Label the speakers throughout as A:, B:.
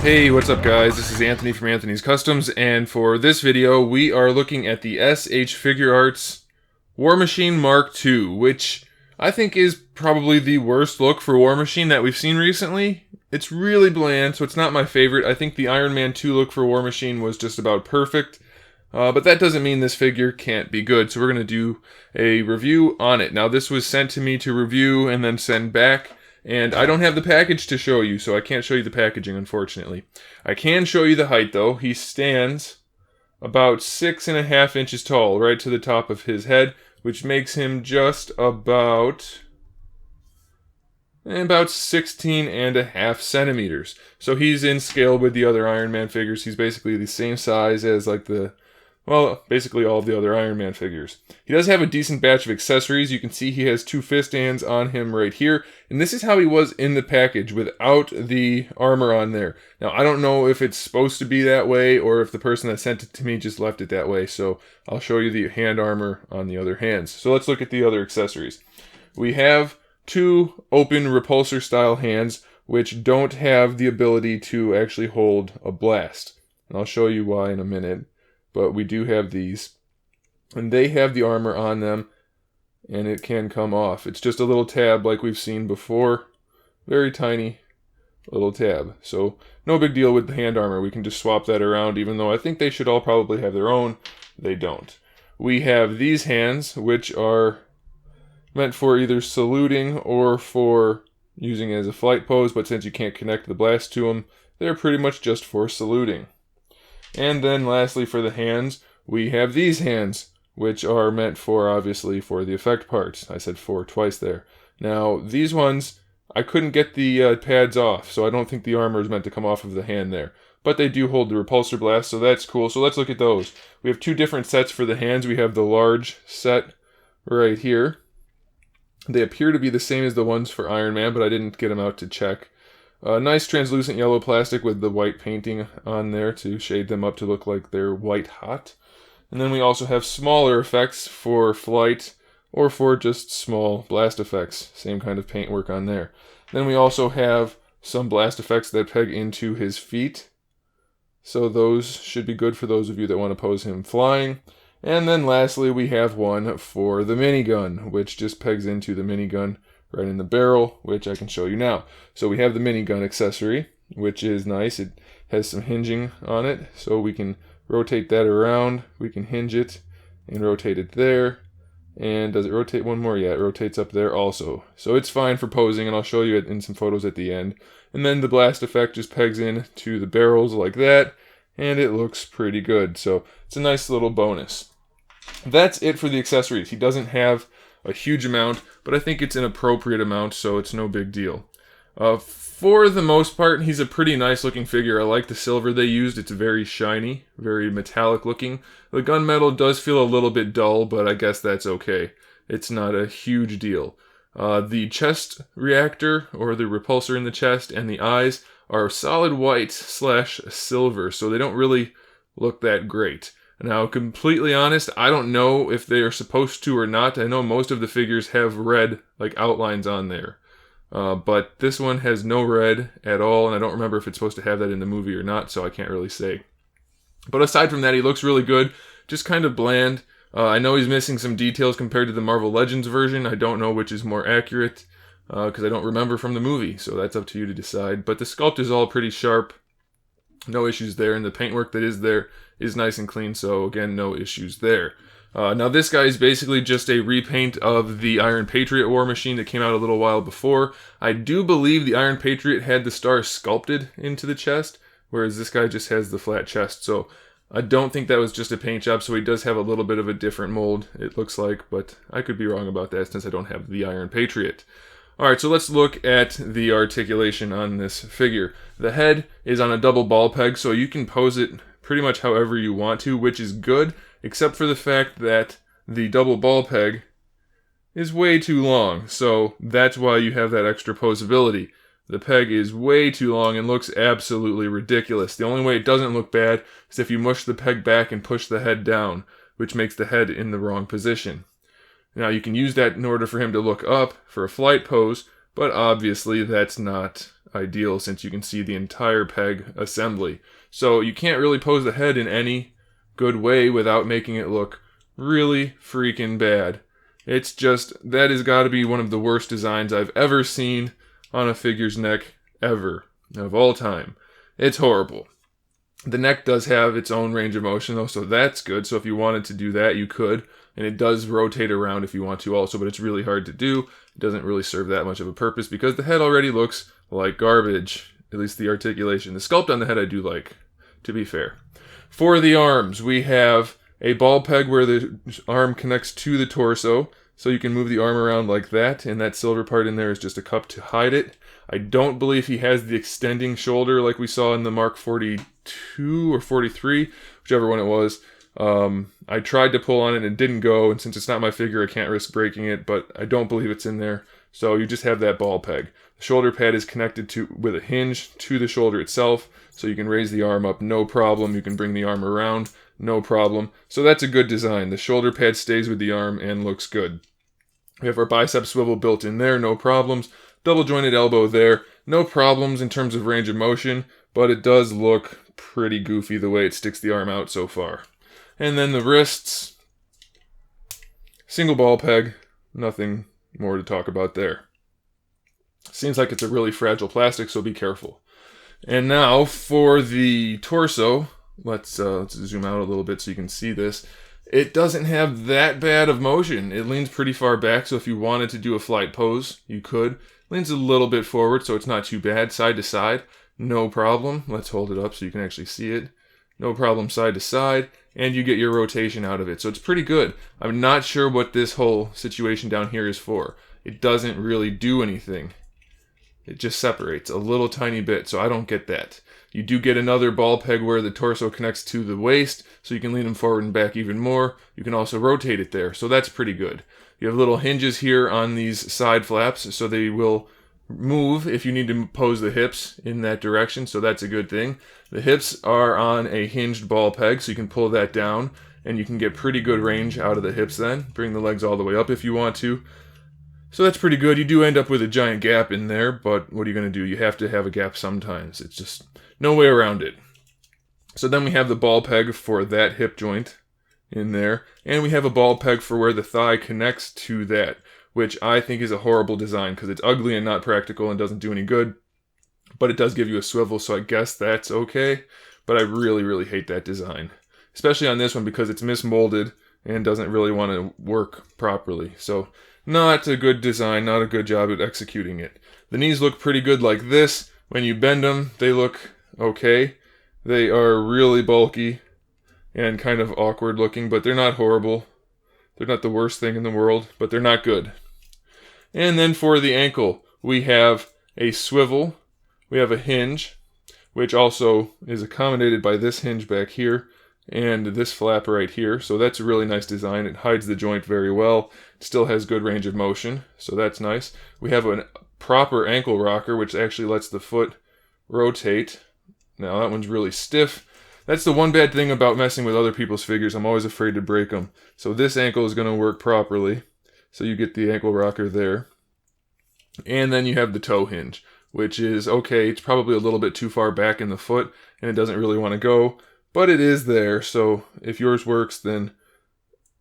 A: Hey, what's up guys? This is Anthony from Anthony's Customs, and for this video we are looking at the SH Figuarts War Machine Mark II, which I think is probably the worst look for War Machine that we've seen recently. It's really bland, so it's not my favorite. I think the Iron Man 2 look for War Machine was just about perfect, but that doesn't mean this figure can't be good, so we're going to do a review on it. Now this was sent to me to review and then send back. And I don't have the package to show you, so I can't show you the packaging, unfortunately. I can show you the height, though. He stands about 6.5 inches tall, right to the top of his head, which makes him just about 16.5 centimeters. So he's in scale with the other Iron Man figures. He's basically the same size as basically all of the other Iron Man figures. He does have a decent batch of accessories. You can see he has 2 fist hands on him right here. And this is how he was in the package without the armor on there. Now, I don't know if it's supposed to be that way or if the person that sent it to me just left it that way. So I'll show you the hand armor on the other hands. So let's look at the other accessories. We have 2 open repulsor style hands, which don't have the ability to actually hold a blast. And I'll show you why in a minute. But we do have these, and they have the armor on them, and it can come off. It's just a little tab like we've seen before. Very tiny little tab. So no big deal with the hand armor. We can just swap that around, even though I think they should all probably have their own. They don't. We have these hands, which are meant for either saluting or for using as a flight pose, but since you can't connect the blast to them, they're pretty much just for saluting. And then lastly for the hands, we have these hands, which are meant for, obviously, for the effect parts. I said for twice there. Now, these ones, I couldn't get the pads off, so I don't think the armor is meant to come off of the hand there. But they do hold the repulsor blast, so that's cool. So let's look at those. We have 2 different sets for the hands. We have the large set right here. They appear to be the same as the ones for Iron Man, but I didn't get them out to check. Nice translucent yellow plastic with the white painting on there to shade them up to look like they're white hot. And then we also have smaller effects for flight or for just small blast effects. Same kind of paintwork on there. Then we also have some blast effects that peg into his feet. So those should be good for those of you that want to pose him flying. And then lastly we have one for the minigun, which just pegs into the minigun right in the barrel, which I can show you now. So we have the minigun accessory, which is nice. It has some hinging on it, so we can rotate that around. We can hinge it and rotate it there. And does it rotate one more? Yeah, it rotates up there also. So it's fine for posing, and I'll show you it in some photos at the end. And then the blast effect just pegs in to the barrels like that, and it looks pretty good. So it's a nice little bonus. That's it for the accessories. He doesn't have a huge amount, but I think it's an appropriate amount, so it's no big deal. For the most part, he's a pretty nice looking figure. I like the silver they used. It's very shiny, very metallic looking. The gunmetal does feel a little bit dull, but I guess that's okay. It's not a huge deal. The chest reactor, or the repulsor in the chest, and the eyes are solid white / silver, so they don't really look that great. Now, completely honest, I don't know if they are supposed to or not. I know most of the figures have red, outlines on there. But this one has no red at all, and I don't remember if it's supposed to have that in the movie or not, so I can't really say. But aside from that, he looks really good. Just kind of bland. I know he's missing some details compared to the Marvel Legends version. I don't know which is more accurate, because I don't remember from the movie, so that's up to you to decide. But the sculpt is all pretty sharp. No issues there, and the paintwork that is there is nice and clean, so again, no issues there. Now this guy is basically just a repaint of the Iron Patriot War Machine that came out a little while before. I do believe the Iron Patriot had the stars sculpted into the chest, whereas this guy just has the flat chest, so I don't think that was just a paint job, so he does have a little bit of a different mold, it looks like, but I could be wrong about that since I don't have the Iron Patriot. Alright, so let's look at the articulation on this figure. The head is on a double ball peg, so you can pose it pretty much however you want to, which is good, except for the fact that the double ball peg is way too long, so that's why you have that extra posability. The peg is way too long and looks absolutely ridiculous. The only way it doesn't look bad is if you mush the peg back and push the head down, which makes the head in the wrong position. Now you can use that in order for him to look up for a flight pose, but obviously that's not ideal since you can see the entire peg assembly. So you can't really pose the head in any good way without making it look really freaking bad. It's just, that has got to be one of the worst designs I've ever seen on a figure's neck ever, of all time. It's horrible. The neck does have its own range of motion though, so that's good. So if you wanted to do that, you could. And it does rotate around if you want to also, but it's really hard to do. It doesn't really serve that much of a purpose because the head already looks like garbage. At least the articulation. The sculpt on the head I do like, to be fair. For the arms, we have a ball peg where the arm connects to the torso. So you can move the arm around like that, and that silver part in there is just a cup to hide it. I don't believe he has the extending shoulder like we saw in the Mark 42 or 43, whichever one it was. I tried to pull on it and it didn't go, and since it's not my figure, I can't risk breaking it, but I don't believe it's in there. So you just have that ball peg. The shoulder pad is connected with a hinge to the shoulder itself, so you can raise the arm up, no problem. You can bring the arm around, no problem. So that's a good design. The shoulder pad stays with the arm and looks good. We have our bicep swivel built in there, no problems. Double jointed elbow there, no problems in terms of range of motion, but it does look pretty goofy the way it sticks the arm out so far. And then the wrists, single ball peg, nothing more to talk about there. Seems like it's a really fragile plastic, so be careful. And now for the torso, let's zoom out a little bit so you can see this. It doesn't have that bad of motion. It leans pretty far back, so if you wanted to do a flight pose, you could. It leans a little bit forward, so it's not too bad. Side to side, no problem. Let's hold it up so you can actually see it. No problem side to side, and you get your rotation out of it. So it's pretty good. I'm not sure what this whole situation down here is for. It doesn't really do anything. It just separates a little tiny bit, so I don't get that. You do get another ball peg where the torso connects to the waist, so you can lean them forward and back even more. You can also rotate it there, so that's pretty good. You have little hinges here on these side flaps, so they will move if you need to pose the hips in that direction, so that's a good thing. The hips are on a hinged ball peg, so you can pull that down, and you can get pretty good range out of the hips then. Bring the legs all the way up if you want to. So that's pretty good. You do end up with a giant gap in there, but what are you going to do? You have to have a gap sometimes. It's just no way around it. So then we have the ball peg for that hip joint in there, and we have a ball peg for where the thigh connects to that, which I think is a horrible design because it's ugly and not practical and doesn't do any good, but it does give you a swivel, so I guess that's okay, but I really, really hate that design, especially on this one because it's mismolded and doesn't really want to work properly. So not a good design, not a good job at executing it. The knees look pretty good like this. When you bend them, they look okay. They are really bulky and kind of awkward looking, but they're not horrible. They're not the worst thing in the world, but they're not good. And then for the ankle, we have a swivel. We have a hinge, which also is accommodated by this hinge back here and this flap right here. So that's a really nice design. It hides the joint very well. It still has good range of motion, so that's nice. We have a proper ankle rocker, which actually lets the foot rotate. Now that one's really stiff. That's the one bad thing about messing with other people's figures. I'm always afraid to break them. So this ankle is going to work properly. So you get the ankle rocker there. And then you have the toe hinge, which is okay. It's probably a little bit too far back in the foot, and it doesn't really want to go. But it is there, so if yours works, then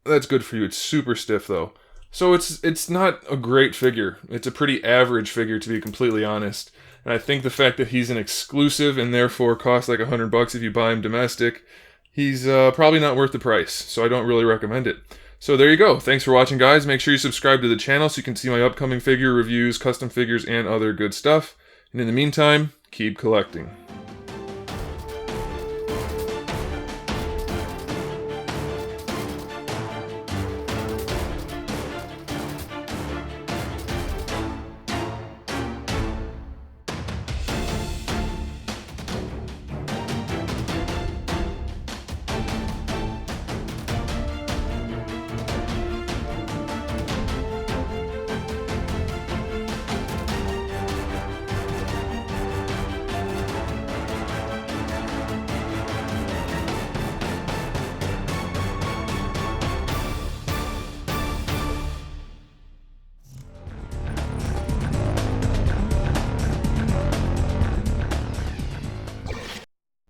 A: that's good for you. It's super stiff, though. So it's not a great figure. It's a pretty average figure, to be completely honest. And I think the fact that he's an exclusive and therefore costs like $100 if you buy him domestic, he's probably not worth the price. So I don't really recommend it. So there you go. Thanks for watching, guys. Make sure you subscribe to the channel so you can see my upcoming figure reviews, custom figures, and other good stuff. And in the meantime, keep collecting.